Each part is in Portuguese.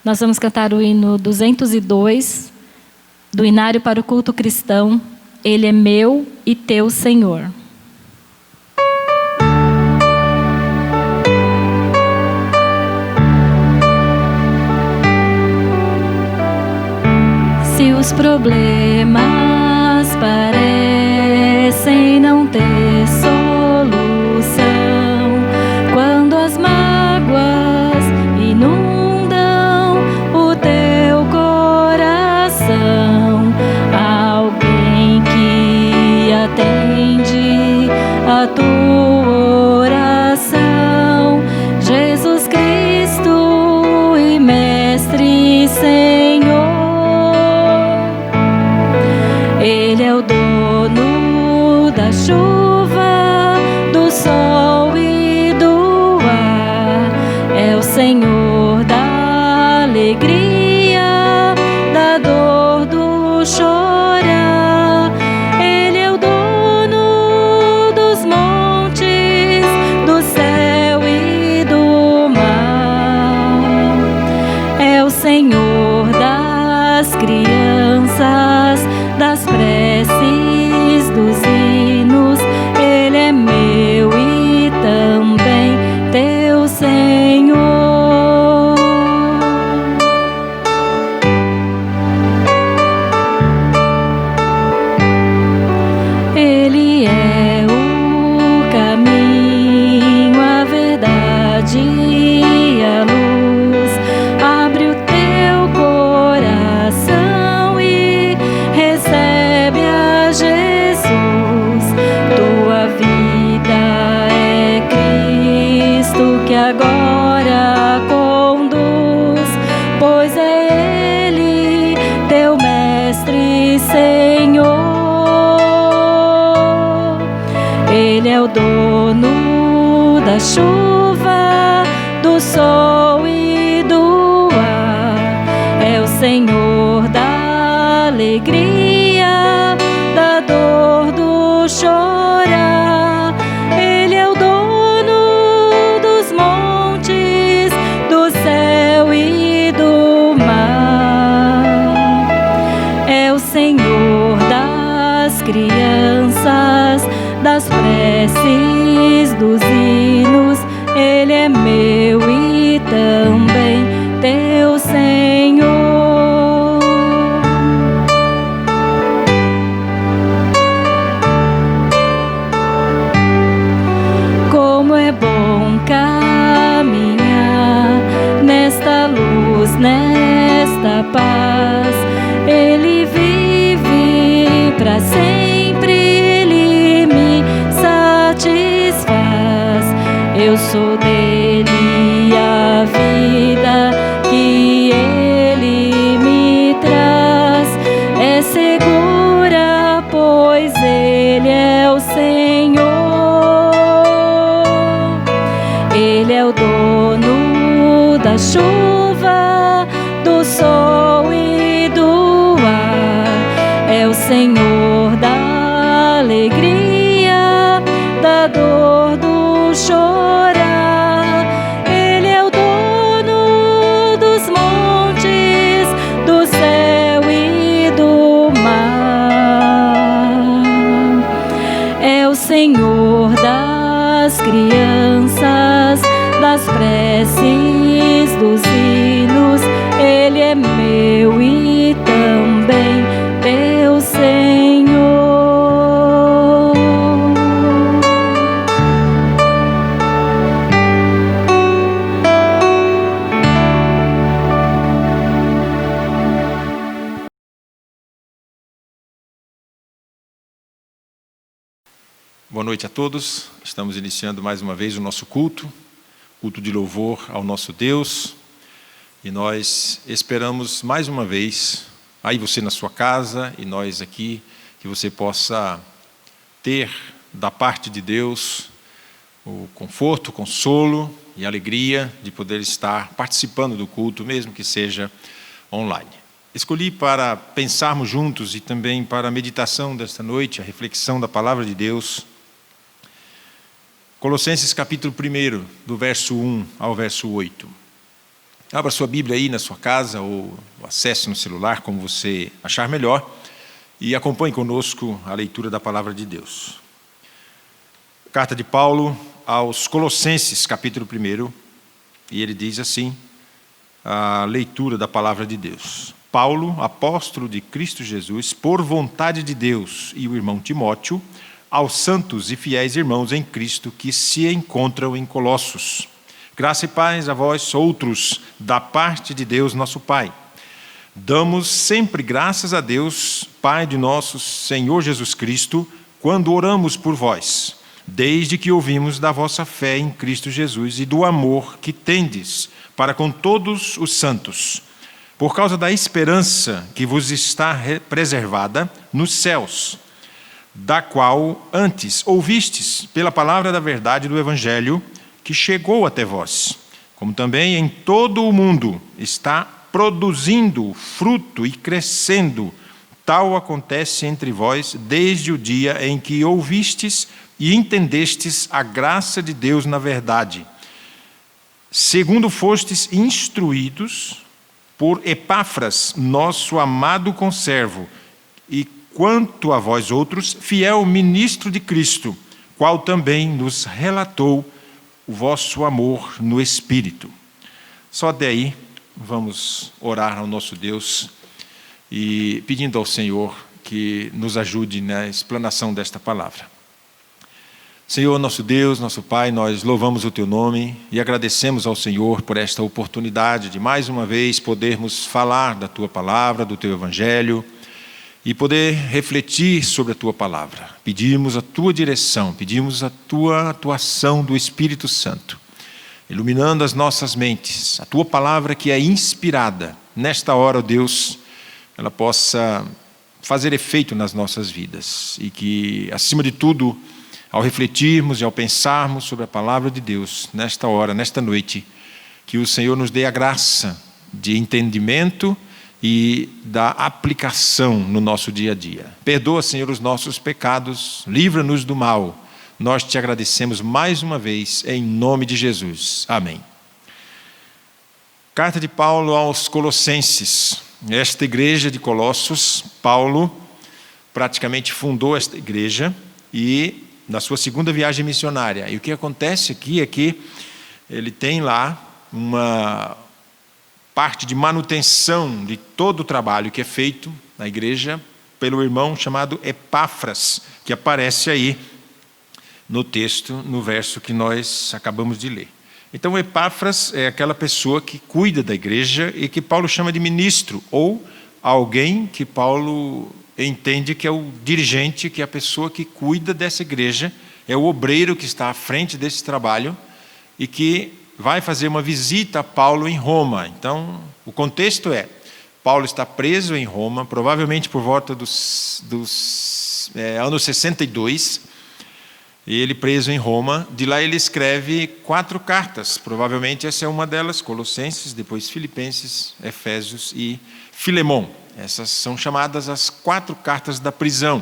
Nós vamos cantar o hino 202, do Inário para o Culto Cristão, Ele é meu e teu Senhor. Se os problemas parecem não ter solução, quando as mágoas inundam o teu coração, alguém que atende a tua oração, Jesus Cristo e Mestre e Senhor. Ele é o dono da chuva, do sol e do ar. É o Senhor da alegria, da dor, do chorar. Ele é o dono dos montes, do céu e do mar. É o Senhor das crianças, das preces, dos hinos. Ele é meu e também teu Senhor. Ele é o caminho, a verdade e a luz. Abre o teu coração e recebe a Jesus. Tua vida é Cristo que agora conduz, pois é Ele teu Mestre e Senhor. Ele é o dono da chuva, do sol e do ar. É o Senhor da alegria, da dor, do chorar. Ele é o dono dos montes, do céu e do mar. É o Senhor das crianças, das preces, dos hinos. Ele é meu e também teu Senhor. Como é bom caminhar nesta luz, nesta paz. Ele vive para sempre, Ele me satisfaz. Eu sou dele a vida que Ele me traz. É segura, pois Ele é o Senhor. Ele é o dono da chuva, do sol e do ar. É o Senhor da alegria, da dor, do chorar. Ele é o dono dos montes, do céu e do mar. É o Senhor das crianças, das preces, dos hinos. Ele é meu e também teu Senhor. Boa noite a todos. Estamos iniciando mais uma vez o nosso culto de louvor ao nosso Deus. E nós esperamos mais uma vez, aí você na sua casa e nós aqui, que você possa ter da parte de Deus o conforto, o consolo e a alegria de poder estar participando do culto, mesmo que seja online. Escolhi para pensarmos juntos e também para a meditação desta noite, a reflexão da palavra de Deus, Colossenses capítulo 1, do verso 1 ao verso 8. Abra sua Bíblia aí na sua casa ou acesse no celular, como você achar melhor, e acompanhe conosco a leitura da Palavra de Deus. Carta de Paulo aos Colossenses, capítulo 1, e ele diz assim, a leitura da Palavra de Deus. Paulo, apóstolo de Cristo Jesus, por vontade de Deus, e o irmão Timóteo, aos santos e fiéis irmãos em Cristo que se encontram em Colossos. Graça e paz a vós outros, da parte de Deus nosso Pai. Damos sempre graças a Deus, Pai de nosso Senhor Jesus Cristo, quando oramos por vós, desde que ouvimos da vossa fé em Cristo Jesus e do amor que tendes para com todos os santos, por causa da esperança que vos está preservada nos céus, da qual antes ouvistes pela palavra da verdade do Evangelho, que chegou até vós, como também em todo o mundo está produzindo fruto e crescendo. Tal acontece entre vós desde o dia em que ouvistes e entendestes a graça de Deus na verdade, segundo fostes instruídos por Epáfras, nosso amado conservo, e quanto a vós outros, fiel ministro de Cristo, qual também nos relatou o vosso amor no Espírito. Só até aí, vamos orar ao nosso Deus e pedindo ao Senhor que nos ajude na explanação desta palavra. Senhor, nosso Deus, nosso Pai, nós louvamos o Teu nome e agradecemos ao Senhor por esta oportunidade de mais uma vez podermos falar da Tua palavra, do Teu Evangelho, e poder refletir sobre a Tua palavra. Pedimos a Tua direção, pedimos a Tua atuação do Espírito Santo, iluminando as nossas mentes, a Tua palavra que é inspirada. Nesta hora, ó Deus, ela possa fazer efeito nas nossas vidas e que, acima de tudo, ao refletirmos e ao pensarmos sobre a palavra de Deus, nesta hora, nesta noite, que o Senhor nos dê a graça de entendimento e da aplicação no nosso dia a dia. Perdoa, Senhor, os nossos pecados, livra-nos do mal. Nós te agradecemos mais uma vez, em nome de Jesus. Amém. Carta de Paulo aos Colossenses. Esta igreja de Colossos, Paulo praticamente fundou esta igreja e na sua segunda viagem missionária. E o que acontece aqui é que ele tem lá uma parte de manutenção de todo o trabalho que é feito na igreja pelo irmão chamado Epáfras, que aparece aí no texto, no verso que nós acabamos de ler. Então, Epáfras é aquela pessoa que cuida da igreja e que Paulo chama de ministro, ou alguém que Paulo entende que é o dirigente, que é a pessoa que cuida dessa igreja, é o obreiro que está à frente desse trabalho e que vai fazer uma visita a Paulo em Roma. Então, o contexto é, Paulo está preso em Roma, provavelmente por volta dos anos 62, e ele preso em Roma. De lá ele escreve 4 cartas, provavelmente essa é uma delas, Colossenses, depois Filipenses, Efésios e Filemão. Essas são chamadas as 4 cartas da prisão.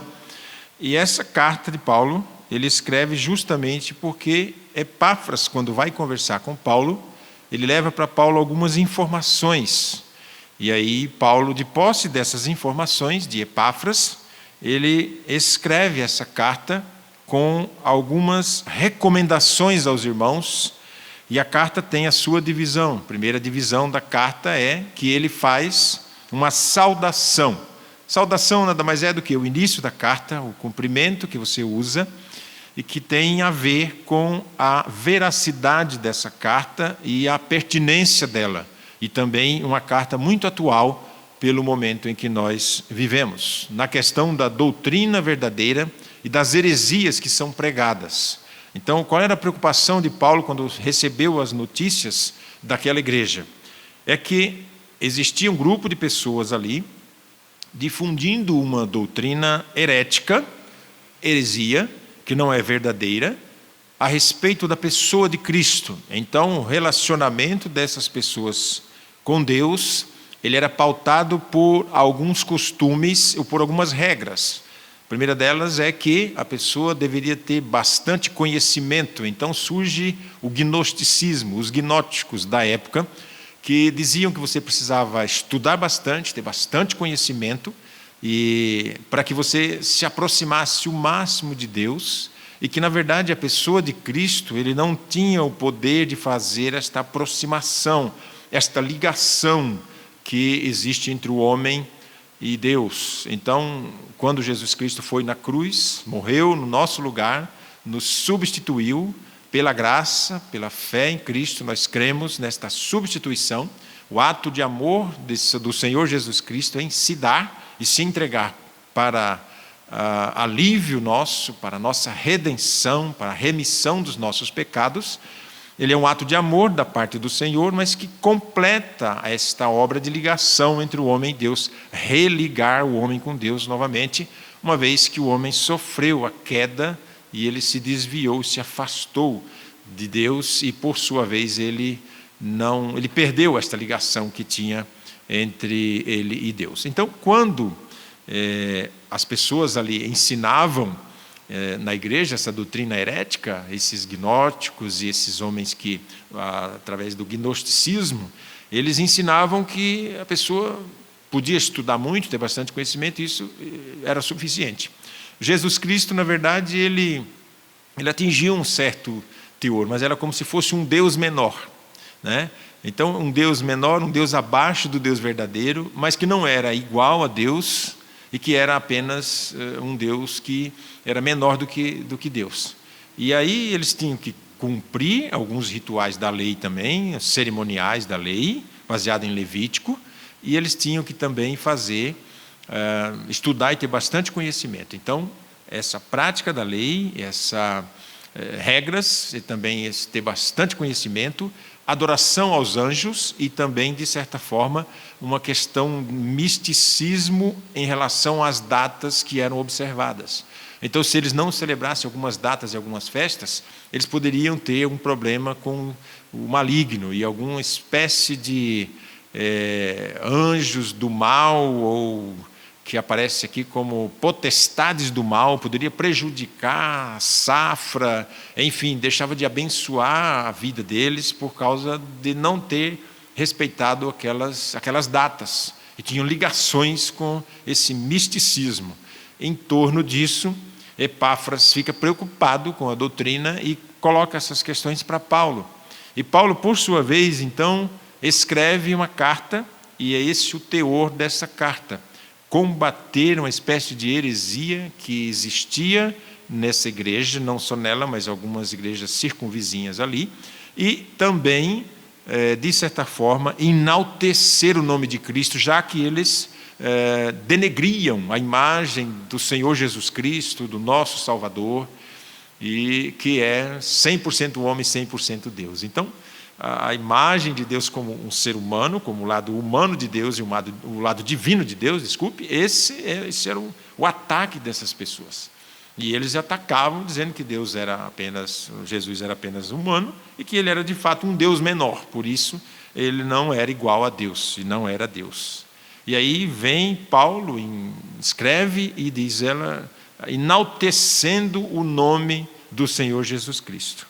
E essa carta de Paulo, ele escreve justamente porque Epáfras, quando vai conversar com Paulo, ele leva para Paulo algumas informações. E aí Paulo, de posse dessas informações de Epáfras, ele escreve essa carta com algumas recomendações aos irmãos. E a carta tem a sua divisão. A primeira divisão da carta é que ele faz uma saudação. Saudação nada mais é do que o início da carta, o cumprimento que você usa, e que tem a ver com a veracidade dessa carta e a pertinência dela. E também uma carta muito atual pelo momento em que nós vivemos, na questão da doutrina verdadeira e das heresias que são pregadas. Então, qual era a preocupação de Paulo quando recebeu as notícias daquela igreja? É que existia um grupo de pessoas ali difundindo uma doutrina herética, heresia, que não é verdadeira, a respeito da pessoa de Cristo. Então, o relacionamento dessas pessoas com Deus, ele era pautado por alguns costumes ou por algumas regras. A primeira delas é que a pessoa deveria ter bastante conhecimento. Então surge o gnosticismo, os gnósticos da época, que diziam que você precisava estudar bastante, ter bastante conhecimento, e para que você se aproximasse o máximo de Deus, e que, na verdade, a pessoa de Cristo, ele não tinha o poder de fazer esta aproximação, esta ligação que existe entre o homem e Deus. Então, quando Jesus Cristo foi na cruz, morreu no nosso lugar, nos substituiu pela graça, pela fé em Cristo, nós cremos nesta substituição, o ato de amor do Senhor Jesus Cristo em se dar e se entregar para alívio nosso, para a nossa redenção, para a remissão dos nossos pecados. Ele é um ato de amor da parte do Senhor, mas que completa esta obra de ligação entre o homem e Deus, religar o homem com Deus novamente, uma vez que o homem sofreu a queda e ele se desviou, se afastou de Deus e, por sua vez, ele perdeu esta ligação que tinha entre ele e Deus. Então, quando as pessoas ali ensinavam na igreja essa doutrina herética, esses gnósticos e esses homens que, através do gnosticismo, eles ensinavam que a pessoa podia estudar muito, ter bastante conhecimento, e isso era suficiente. Jesus Cristo, na verdade, ele atingiu um certo teor, mas era como se fosse um Deus menor, né? Então, um Deus menor, um Deus abaixo do Deus verdadeiro, mas que não era igual a Deus e que era apenas um Deus que era menor do que Deus. E aí eles tinham que cumprir alguns rituais da lei também, cerimoniais da lei, baseado em Levítico, e eles tinham que também estudar e ter bastante conhecimento. Então, essa prática da lei, essas regras, e também ter bastante conhecimento, adoração aos anjos e também, de certa forma, uma questão de misticismo em relação às datas que eram observadas. Então, se eles não celebrassem algumas datas e algumas festas, eles poderiam ter um problema com o maligno e alguma espécie de anjos do mal, ou que aparece aqui como potestades do mal, poderia prejudicar a safra, enfim, deixava de abençoar a vida deles por causa de não ter respeitado aquelas datas, e tinham ligações com esse misticismo. Em torno disso, Epáfras fica preocupado com a doutrina e coloca essas questões para Paulo. E Paulo, por sua vez, então, escreve uma carta, e é esse o teor dessa carta: combater uma espécie de heresia que existia nessa igreja, não só nela, mas algumas igrejas circunvizinhas ali, e também, de certa forma, enaltecer o nome de Cristo, já que eles denegriam a imagem do Senhor Jesus Cristo, do nosso Salvador, e que é 100% homem, 100% Deus. Então, a imagem de Deus como um ser humano, como o lado humano de Deus e o lado divino de Deus, esse era o ataque dessas pessoas. E eles atacavam dizendo que Jesus era apenas humano e que ele era de fato um Deus menor, por isso ele não era igual a Deus e não era Deus. E aí vem Paulo, escreve e diz enaltecendo o nome do Senhor Jesus Cristo.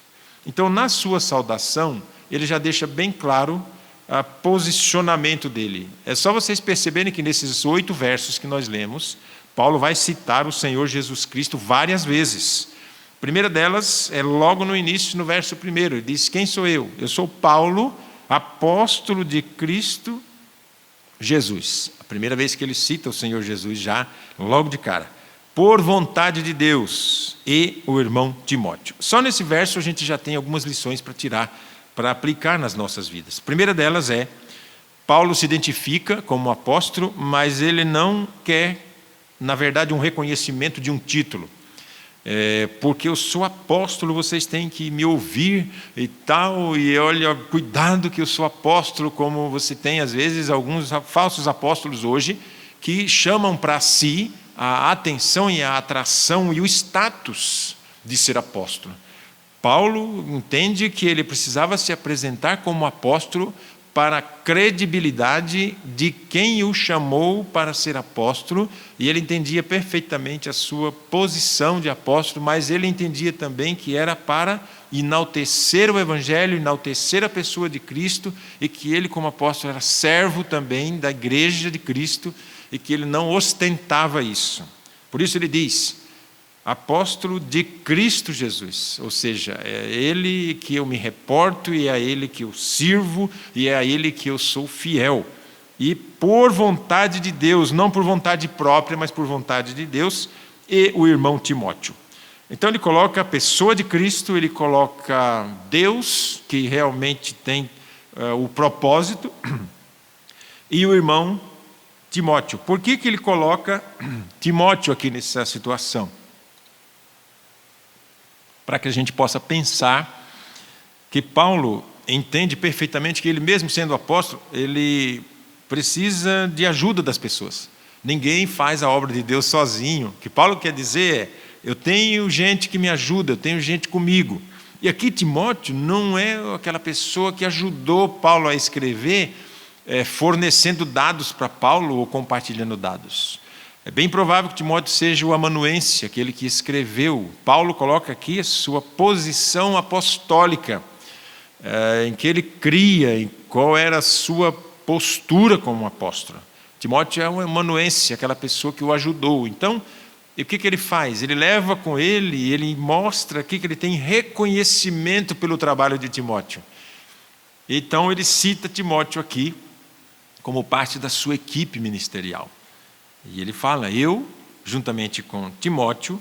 Então, na sua saudação, ele já deixa bem claro o posicionamento dele. É só vocês perceberem que nesses 8 versos que nós lemos, Paulo vai citar o Senhor Jesus Cristo várias vezes. A primeira delas é logo no início, no verso 1. Ele diz: quem sou eu? Eu sou Paulo, apóstolo de Cristo Jesus. A primeira vez que ele cita o Senhor Jesus, já logo de cara. Por vontade de Deus, e o irmão Timóteo. Só nesse verso a gente já tem algumas lições para tirar, para aplicar nas nossas vidas. A primeira delas Paulo se identifica como apóstolo, mas ele não quer, na verdade, um reconhecimento de um título. Porque eu sou apóstolo, vocês têm que me ouvir e tal, e olha, cuidado que eu sou apóstolo, como você tem, às vezes, alguns falsos apóstolos hoje, que chamam para si a atenção e a atração e o status de ser apóstolo. Paulo entende que ele precisava se apresentar como apóstolo para a credibilidade de quem o chamou para ser apóstolo, e ele entendia perfeitamente a sua posição de apóstolo, mas ele entendia também que era para enaltecer o Evangelho, enaltecer a pessoa de Cristo, e que ele, como apóstolo, era servo também da igreja de Cristo, e que ele não ostentava isso. Por isso ele diz, apóstolo de Cristo Jesus, ou seja, é ele que eu me reporto, e é a ele que eu sirvo, e é a ele que eu sou fiel. E por vontade de Deus, não por vontade própria, mas por vontade de Deus, e o irmão Timóteo. Então ele coloca a pessoa de Cristo, ele coloca Deus, que realmente tem o propósito, e o irmão Timóteo. Por que ele coloca Timóteo aqui nessa situação? Para que a gente possa pensar que Paulo entende perfeitamente que ele, mesmo sendo apóstolo, ele precisa de ajuda das pessoas. Ninguém faz a obra de Deus sozinho. O que Paulo quer dizer é, eu tenho gente que me ajuda, eu tenho gente comigo. E aqui Timóteo não é aquela pessoa que ajudou Paulo a escrever, fornecendo dados para Paulo ou compartilhando dados. É bem provável que Timóteo seja o amanuense, aquele que escreveu. Paulo coloca aqui a sua posição apostólica, em que ele cria, em qual era a sua postura como apóstolo. Timóteo é um amanuense, aquela pessoa que o ajudou. Então, e o que ele faz? Ele leva com ele, ele mostra aqui que ele tem reconhecimento pelo trabalho de Timóteo. Então ele cita Timóteo aqui como parte da sua equipe ministerial. E ele fala, eu, juntamente com Timóteo,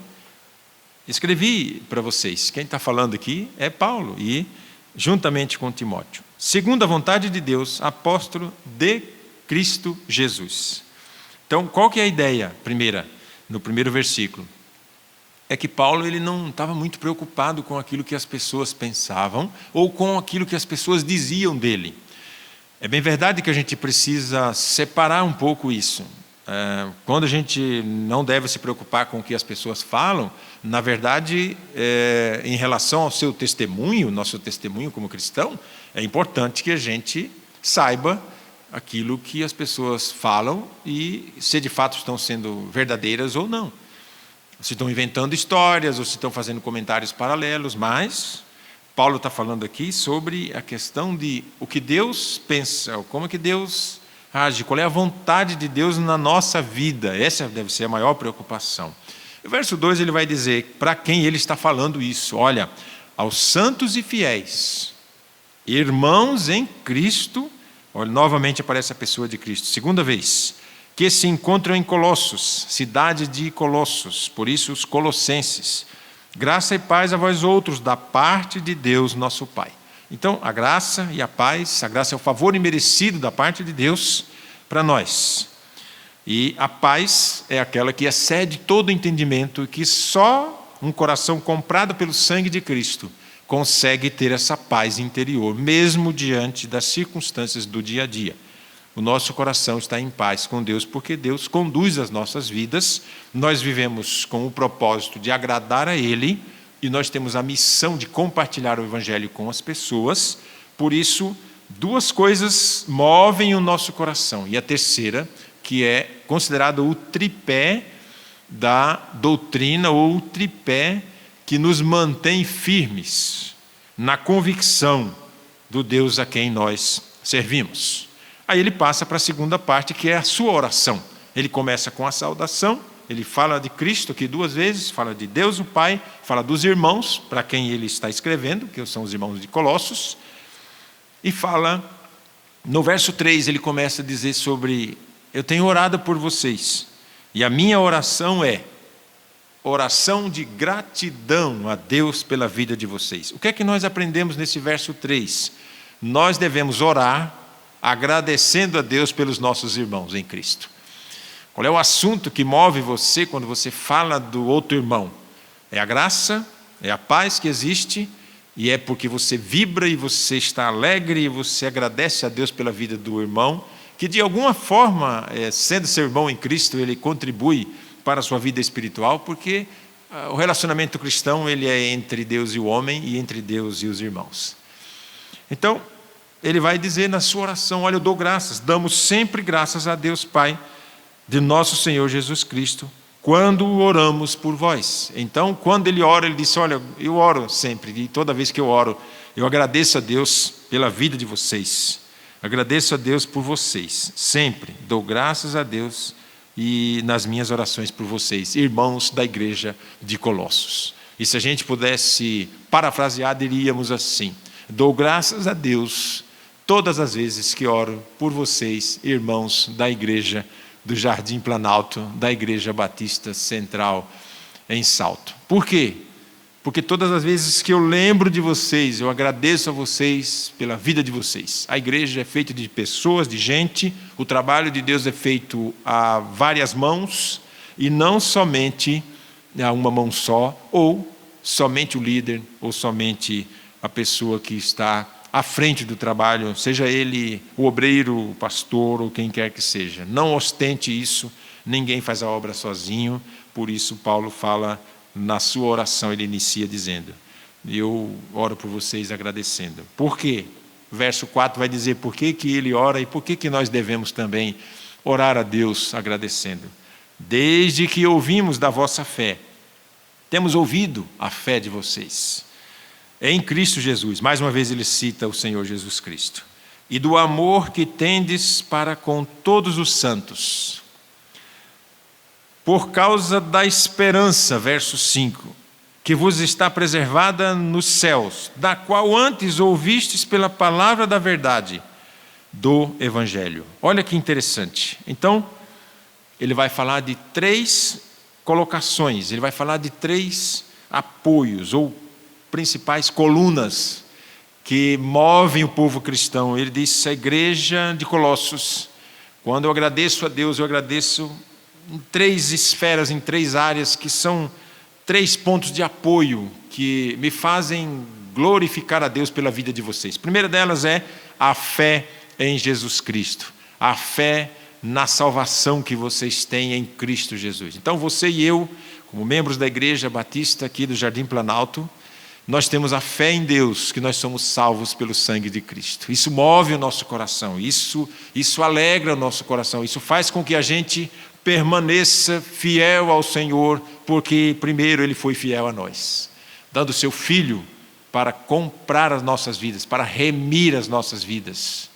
escrevi para vocês. Quem está falando aqui é Paulo, e juntamente com Timóteo. Segundo a vontade de Deus, apóstolo de Cristo Jesus. Então, qual que é a ideia primeira? No primeiro versículo, é que Paulo ele não estava muito preocupado com aquilo que as pessoas pensavam ou com aquilo que as pessoas diziam dele. É bem verdade que a gente precisa separar um pouco isso. Quando a gente não deve se preocupar com o que as pessoas falam, na verdade, em relação ao seu testemunho, nosso testemunho como cristão, é importante que a gente saiba aquilo que as pessoas falam e se de fato estão sendo verdadeiras ou não. Se estão inventando histórias ou se estão fazendo comentários paralelos, mas Paulo está falando aqui sobre a questão de o que Deus pensa, como é que Deus age, qual é a vontade de Deus na nossa vida. Essa deve ser a maior preocupação. O verso 2 ele vai dizer para quem ele está falando isso. Olha, aos santos e fiéis, irmãos em Cristo. Olha, novamente aparece a pessoa de Cristo, segunda vez, que se encontram em Colossos, cidade de Colossos, por isso os colossenses. Graça e paz a vós outros, da parte de Deus nosso Pai. Então, a graça e a paz, a graça é o favor imerecido da parte de Deus para nós. E a paz é aquela que excede todo entendimento, que só um coração comprado pelo sangue de Cristo consegue ter essa paz interior, mesmo diante das circunstâncias do dia a dia. O nosso coração está em paz com Deus, porque Deus conduz as nossas vidas, nós vivemos com o propósito de agradar a Ele, e nós temos a missão de compartilhar o Evangelho com as pessoas. Por isso, duas coisas movem o nosso coração, e a terceira, que é considerado o tripé da doutrina, ou o tripé que nos mantém firmes na convicção do Deus a quem nós servimos. Aí ele passa para a segunda parte, que é a sua oração. Ele começa com a saudação, ele fala de Cristo aqui duas vezes, fala de Deus o Pai, fala dos irmãos, para quem ele está escrevendo, que são os irmãos de Colossos, e fala, no verso 3, ele começa a dizer sobre, eu tenho orado por vocês, e a minha oração é, oração de gratidão a Deus pela vida de vocês. O que é que nós aprendemos nesse verso 3? Nós devemos orar agradecendo a Deus pelos nossos irmãos em Cristo. Qual é o assunto que move você quando você fala do outro irmão? É a graça, é a paz que existe, e é porque você vibra e você está alegre e você agradece a Deus pela vida do irmão, que de alguma forma, sendo seu irmão em Cristo, ele contribui para a sua vida espiritual, porque o relacionamento cristão ele é entre Deus e o homem e entre Deus e os irmãos. Então, ele vai dizer na sua oração, olha, eu dou graças, damos sempre graças a Deus Pai, de nosso Senhor Jesus Cristo, quando oramos por vós. Então, quando ele ora, ele disse, olha, eu oro sempre, e toda vez que eu oro, eu agradeço a Deus pela vida de vocês. Agradeço a Deus por vocês, sempre. Dou graças a Deus e nas minhas orações por vocês, irmãos da igreja de Colossos. E se a gente pudesse parafrasear, diríamos assim: dou graças a Deus todas as vezes que oro por vocês, irmãos da igreja do Jardim Planalto, da Igreja Batista Central em Salto. Por quê? Porque todas as vezes que eu lembro de vocês, eu agradeço a vocês pela vida de vocês. A igreja é feita de pessoas, de gente, o trabalho de Deus é feito a várias mãos, e não somente a uma mão só, ou somente o líder, ou somente a pessoa que está à frente do trabalho, seja ele o obreiro, o pastor, ou quem quer que seja. Não ostente isso, ninguém faz a obra sozinho, por isso Paulo fala, na sua oração ele inicia dizendo, eu oro por vocês agradecendo. Por quê? Verso 4 vai dizer por que ele ora e por que nós devemos também orar a Deus agradecendo. Desde que ouvimos da vossa fé, temos ouvido a fé de vocês em Cristo Jesus. Mais uma vez ele cita o Senhor Jesus Cristo. E do amor que tendes para com todos os santos, por causa da esperança, verso 5, que vos está preservada nos céus, da qual antes ouvistes pela palavra da verdade do Evangelho. Olha que interessante. Então, ele vai falar de 3 colocações, ele vai falar de 3 apoios, ou principais colunas, que movem o povo cristão. Ele diz, a igreja de Colossos, quando eu agradeço a Deus, eu agradeço em 3 esferas, em 3 áreas, que são 3 pontos de apoio que me fazem glorificar a Deus pela vida de vocês. A primeira delas é a fé em Jesus Cristo, a fé na salvação que vocês têm em Cristo Jesus. Então você e eu, como membros da Igreja Batista aqui do Jardim Planalto, nós temos a fé em Deus, que nós somos salvos pelo sangue de Cristo. Isso move o nosso coração, isso alegra o nosso coração, isso faz com que a gente permaneça fiel ao Senhor, porque primeiro Ele foi fiel a nós, dando seu Filho para comprar as nossas vidas, para remir as nossas vidas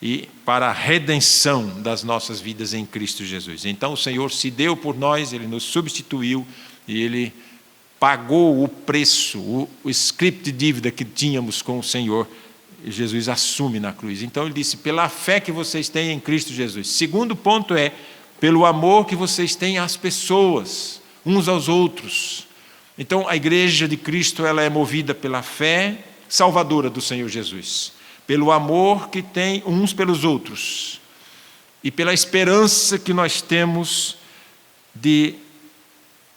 e para a redenção das nossas vidas em Cristo Jesus. Então o Senhor se deu por nós, Ele nos substituiu e Ele pagou o preço, o script de dívida que tínhamos com o Senhor. Jesus assume na cruz. Então ele disse, pela fé que vocês têm em Cristo Jesus. Segundo ponto é, pelo amor que vocês têm às pessoas, uns aos outros. Então a igreja de Cristo, ela é movida pela fé salvadora do Senhor Jesus, pelo amor que tem uns pelos outros e pela esperança que nós temos de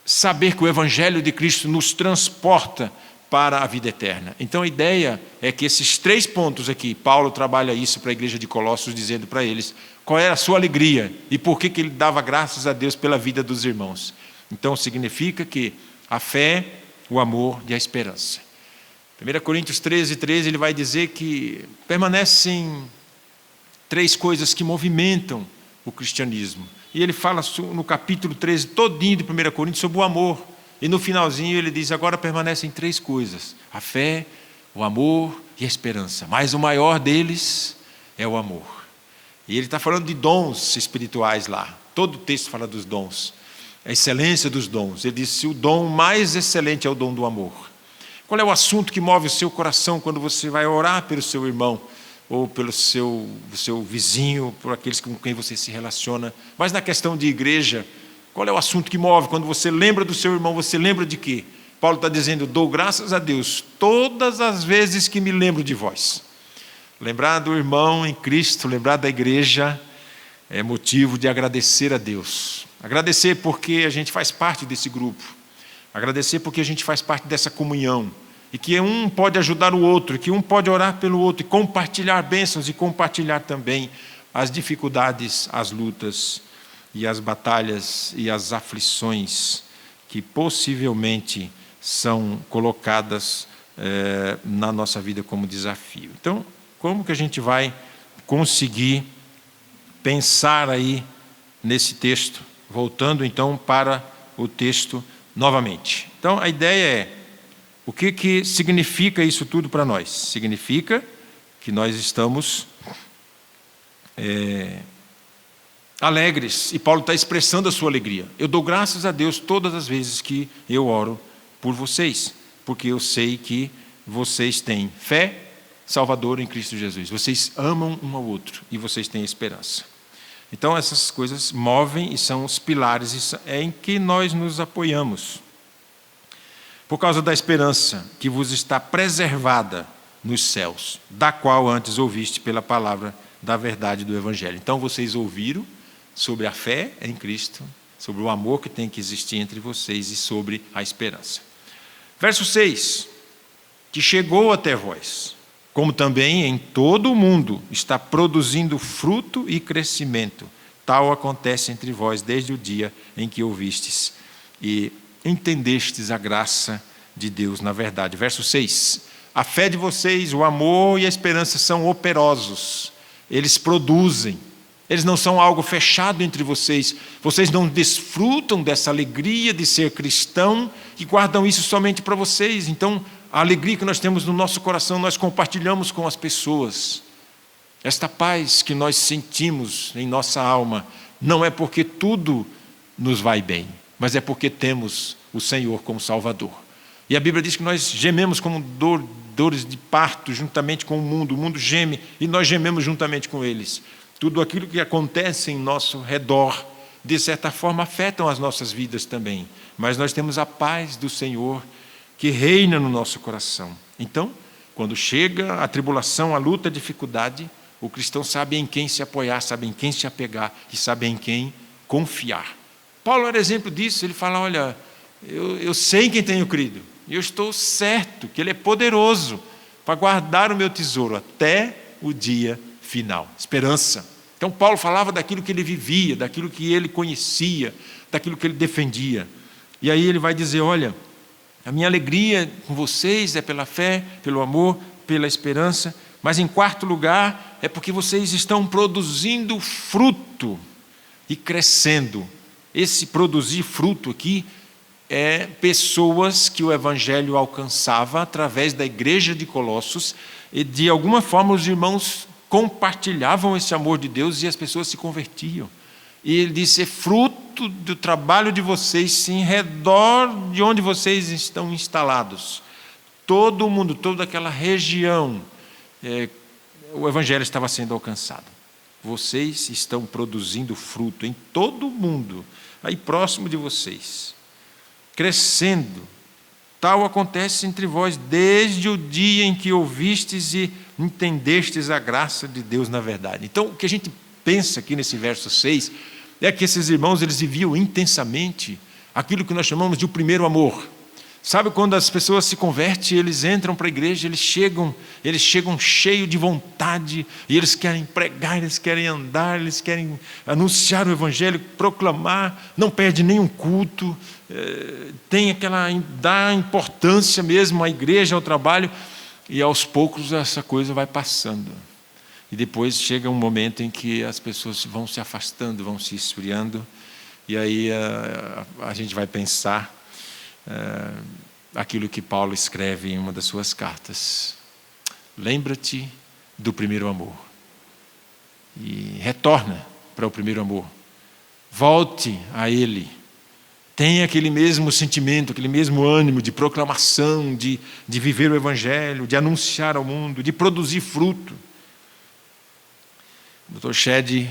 saber que o Evangelho de Cristo nos transporta para a vida eterna. Então a ideia é que esses 3 pontos aqui, Paulo trabalha isso para a igreja de Colossos, dizendo para eles qual era a sua alegria e por que ele dava graças a Deus pela vida dos irmãos. Então significa que a fé, o amor e a esperança. 1 Coríntios 13:13, ele vai dizer que permanecem 3 coisas que movimentam o cristianismo. E ele fala no capítulo 13, todinho de 1 Coríntios, sobre o amor. E no finalzinho ele diz, agora permanecem 3 coisas. A fé, o amor e a esperança. Mas o maior deles é o amor. E ele está falando de dons espirituais lá. Todo o texto fala dos dons. A excelência dos dons. Ele disse, o dom mais excelente é o dom do amor. Qual é o assunto que move o seu coração quando você vai orar pelo seu irmão? Ou pelo seu vizinho, por aqueles com quem você se relaciona. Mas na questão de igreja, qual é o assunto que move? Quando você lembra do seu irmão, você lembra de quê? Paulo está dizendo, dou graças a Deus todas as vezes que me lembro de vós. Lembrar do irmão em Cristo, lembrar da igreja, é motivo de agradecer a Deus. Agradecer porque a gente faz parte desse grupo. Agradecer porque a gente faz parte dessa comunhão. E que um pode ajudar o outro, que um pode orar pelo outro, e compartilhar bênçãos, e compartilhar também as dificuldades, as lutas, e as batalhas e as aflições que possivelmente são colocadas na nossa vida como desafio. Então, como que a gente vai conseguir pensar aí nesse texto? Voltando então para o texto novamente. Então, a ideia é, o que significa isso tudo para nós? Significa que nós estamos alegres, e Paulo está expressando a sua alegria. Eu dou graças a Deus todas as vezes que eu oro por vocês, porque eu sei que vocês têm fé salvadora em Cristo Jesus. Vocês amam um ao outro e vocês têm esperança. Então essas coisas movem e são os pilares em que nós nos apoiamos. Por causa da esperança que vos está preservada nos céus, da qual antes ouviste pela palavra da verdade do Evangelho. Então vocês ouviram sobre a fé em Cristo, sobre o amor que tem que existir entre vocês e sobre a esperança. Verso 6, que chegou até vós, como também em todo o mundo está produzindo fruto e crescimento. Tal acontece entre vós desde o dia em que ouvistes e entendestes a graça de Deus na verdade. Verso 6, a fé de vocês, o amor e a esperança são operosos. Eles produzem. Eles não são algo fechado entre vocês. Vocês não desfrutam dessa alegria de ser cristão e guardam isso somente para vocês. Então, a alegria que nós temos no nosso coração, nós compartilhamos com as pessoas. Esta paz que nós sentimos em nossa alma, não é porque tudo nos vai bem, mas é porque temos o Senhor como Salvador. E a Bíblia diz que nós gememos como dores de parto juntamente com o mundo geme e nós gememos juntamente com eles. Tudo aquilo que acontece em nosso redor, de certa forma, afetam as nossas vidas também. Mas nós temos a paz do Senhor que reina no nosso coração. Então, quando chega a tribulação, a luta, a dificuldade, o cristão sabe em quem se apoiar, sabe em quem se apegar e sabe em quem confiar. Paulo era exemplo disso. Ele fala, olha, eu sei em quem tenho crido. E eu estou certo que Ele é poderoso para guardar o meu tesouro até o dia final. Esperança. Então Paulo falava daquilo que ele vivia, daquilo que ele conhecia, daquilo que ele defendia. E aí ele vai dizer, olha, a minha alegria com vocês é pela fé, pelo amor, pela esperança, mas em quarto lugar é porque vocês estão produzindo fruto e crescendo. Esse produzir fruto aqui é pessoas que o Evangelho alcançava através da igreja de Colossos e de alguma forma os irmãos compartilhavam esse amor de Deus e as pessoas se convertiam. E ele disse, é fruto do trabalho de vocês em redor de onde vocês estão instalados. Todo o mundo, toda aquela região, o Evangelho estava sendo alcançado. Vocês estão produzindo fruto em todo o mundo, aí próximo de vocês, crescendo. Tal acontece entre vós desde o dia em que ouvistes e entendestes a graça de Deus na verdade. Então, o que a gente pensa aqui nesse verso 6 é que esses irmãos, eles viviam intensamente aquilo que nós chamamos de o primeiro amor. Sabe quando as pessoas se convertem, eles entram para a igreja, eles chegam cheios de vontade, e eles querem pregar, eles querem andar, eles querem anunciar o Evangelho, proclamar, não perde nenhum culto, tem dá importância mesmo à igreja, ao trabalho, e aos poucos essa coisa vai passando. E depois chega um momento em que as pessoas vão se afastando, vão se esfriando, e aí a gente vai pensar aquilo que Paulo escreve em uma das suas cartas. Lembra-te do primeiro amor. E retorna para o primeiro amor. Volte a ele. Tenha aquele mesmo sentimento, aquele mesmo ânimo de proclamação, de viver o Evangelho, de anunciar ao mundo, de produzir fruto. O Dr. Shedd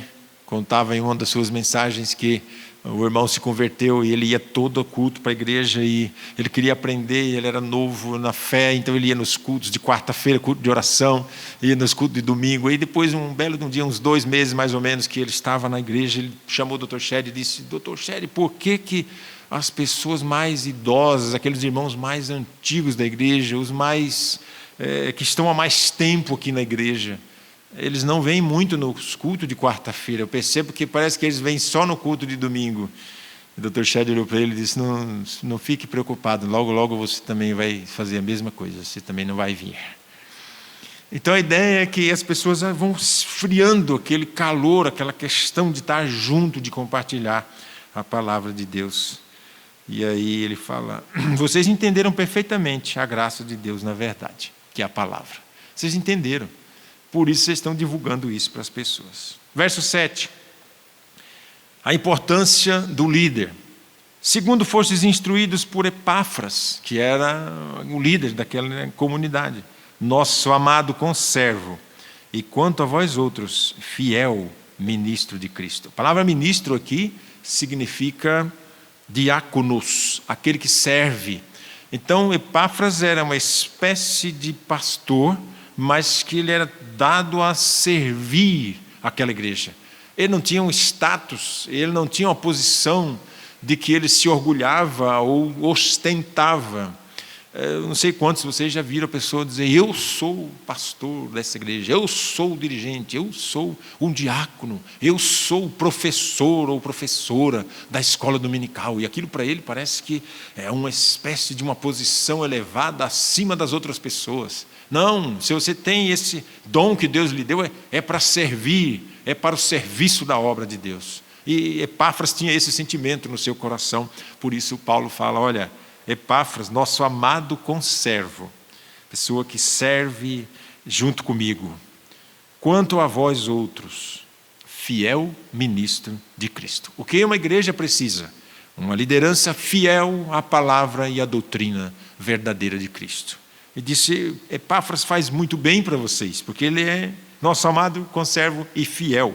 contava em uma das suas mensagens que o irmão se converteu e ele ia todo culto para a igreja e ele queria aprender, ele era novo na fé, então ele ia nos cultos de quarta-feira, culto de oração, ia nos cultos de domingo. E depois, um belo de um dia, uns 2 meses mais ou menos, que ele estava na igreja, ele chamou o Dr. Shedd e disse, Dr. Shedd, por que as pessoas mais idosas, aqueles irmãos mais antigos da igreja, os mais que estão há mais tempo aqui na igreja, eles não vêm muito nos cultos de quarta-feira? Eu percebo que parece que eles vêm só no culto de domingo. O Dr. Shedd olhou para ele e disse, não fique preocupado, logo, logo você também vai fazer a mesma coisa, você também não vai vir. Então a ideia é que as pessoas vão esfriando aquele calor, aquela questão de estar junto, de compartilhar a palavra de Deus. E aí ele fala: vocês entenderam perfeitamente a graça de Deus na verdade, que é a palavra. Vocês entenderam. Por isso vocês estão divulgando isso para as pessoas. Verso 7. A importância do líder. Segundo fostes instruídos por Epáfras, que era o líder daquela comunidade, nosso amado conservo, e quanto a vós outros, fiel ministro de Cristo. A palavra ministro aqui significa diáconos, aquele que serve. Então, Epáfras era uma espécie de pastor, mas que ele era dado a servir aquela igreja. Ele não tinha um status, ele não tinha uma posição de que ele se orgulhava ou ostentava. Eu não sei quantos de vocês já viram a pessoa dizer: eu sou o pastor dessa igreja, eu sou o dirigente, eu sou um diácono, eu sou o professor ou professora da escola dominical. E aquilo para ele parece que é uma espécie de uma posição elevada acima das outras pessoas. Não, se você tem esse dom que Deus lhe deu, é para servir, é para o serviço da obra de Deus. E Epáfras tinha esse sentimento no seu coração. Por isso Paulo fala: olha, Epáfras, nosso amado conservo, pessoa que serve junto comigo, quanto a vós outros, fiel ministro de Cristo. O que uma igreja precisa? Uma liderança fiel à palavra e à doutrina verdadeira de Cristo. E disse: Epáfras faz muito bem para vocês, porque ele é nosso amado conservo e fiel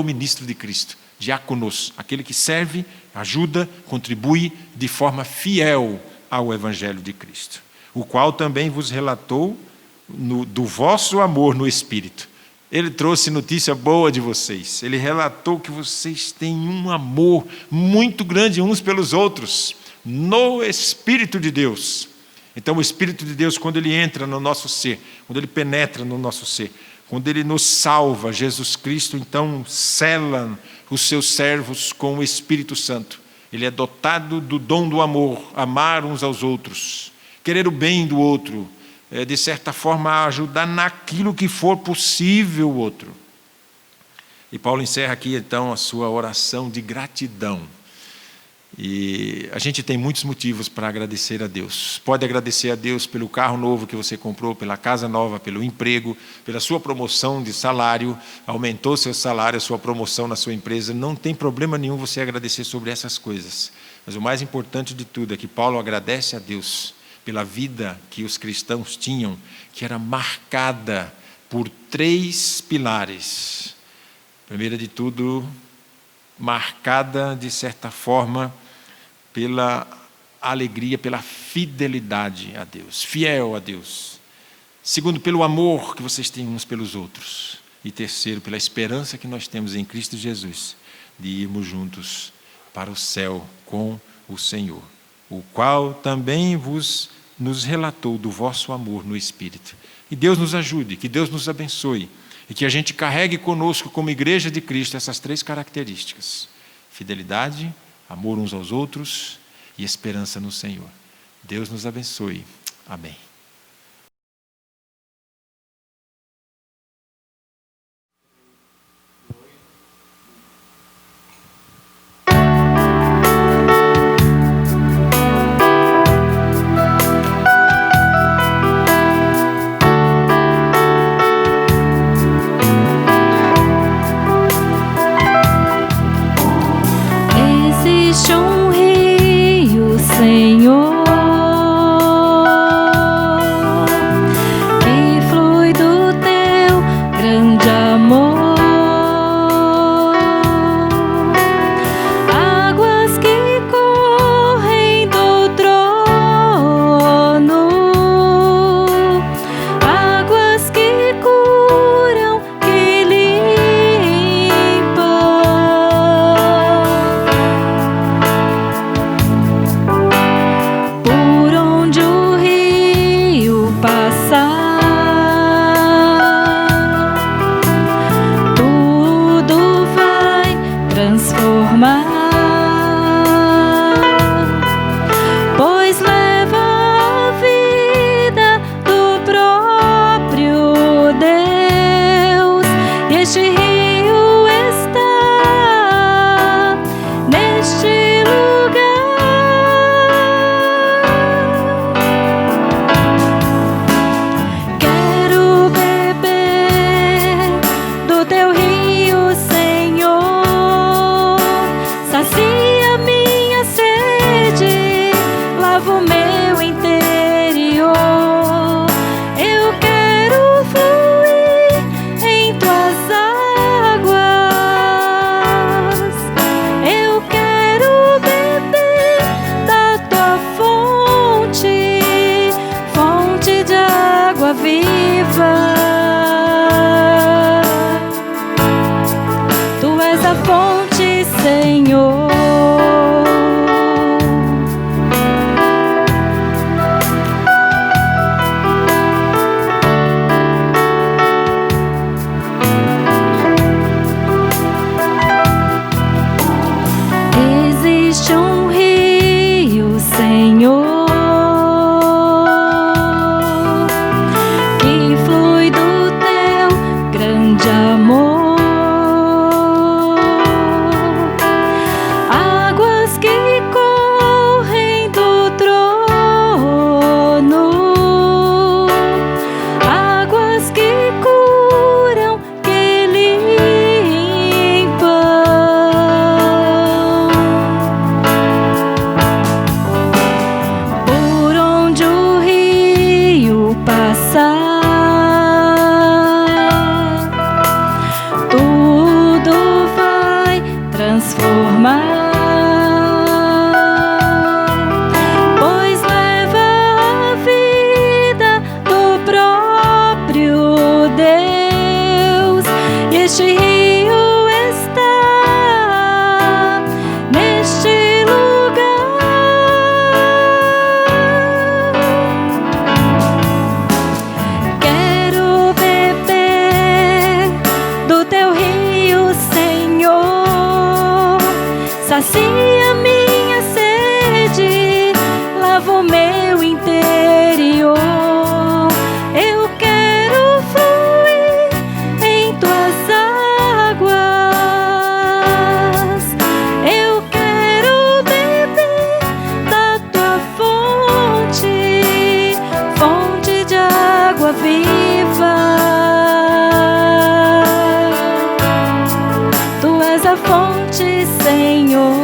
ministro de Cristo, diáconos, aquele que serve, ajuda, contribui de forma fiel ao Evangelho de Cristo, o qual também vos relatou do vosso amor no Espírito. Ele trouxe notícia boa de vocês, ele relatou que vocês têm um amor muito grande uns pelos outros, no Espírito de Deus. Então o Espírito de Deus, quando ele entra no nosso ser, quando ele penetra no nosso ser, quando ele nos salva, Jesus Cristo então sela os seus servos com o Espírito Santo. Ele é dotado do dom do amor, amar uns aos outros, querer o bem do outro, de certa forma ajudar naquilo que for possível o outro. E Paulo encerra aqui então a sua oração de gratidão. E a gente tem muitos motivos para agradecer a Deus. Pode agradecer a Deus pelo carro novo que você comprou, pela casa nova, pelo emprego, pela sua promoção de salário, aumentou seu salário, sua promoção na sua empresa. Não tem problema nenhum você agradecer sobre essas coisas. Mas o mais importante de tudo é que Paulo agradece a Deus pela vida que os cristãos tinham, que era marcada por 3 pilares. Primeiro de tudo, marcada de certa forma pela alegria, pela fidelidade a Deus, fiel a Deus. Segundo, pelo amor que vocês têm uns pelos outros. E terceiro, pela esperança que nós temos em Cristo Jesus, de irmos juntos para o céu com o Senhor, o qual também nos relatou do vosso amor no Espírito. E Deus nos ajude, que Deus nos abençoe, e que a gente carregue conosco como igreja de Cristo essas 3 características: fidelidade, amor uns aos outros e esperança no Senhor. Deus nos abençoe. Amém. Existe um rio, Senhor, que flui do teu grande amor, águas que correm do trono, águas que curam, que limpam. Por onde o rio passar, tudo vai transformar, pois leva a vida do próprio Deus. E este rio está neste lugar. Este rio está neste lugar. Quero beber do teu rio, Senhor. Sacia minha sede, lava o meu interior. Eu quero fluir em tuas águas. Eu quero beber da tua fonte, fonte de água viva. Tu és a fonte, Senhor.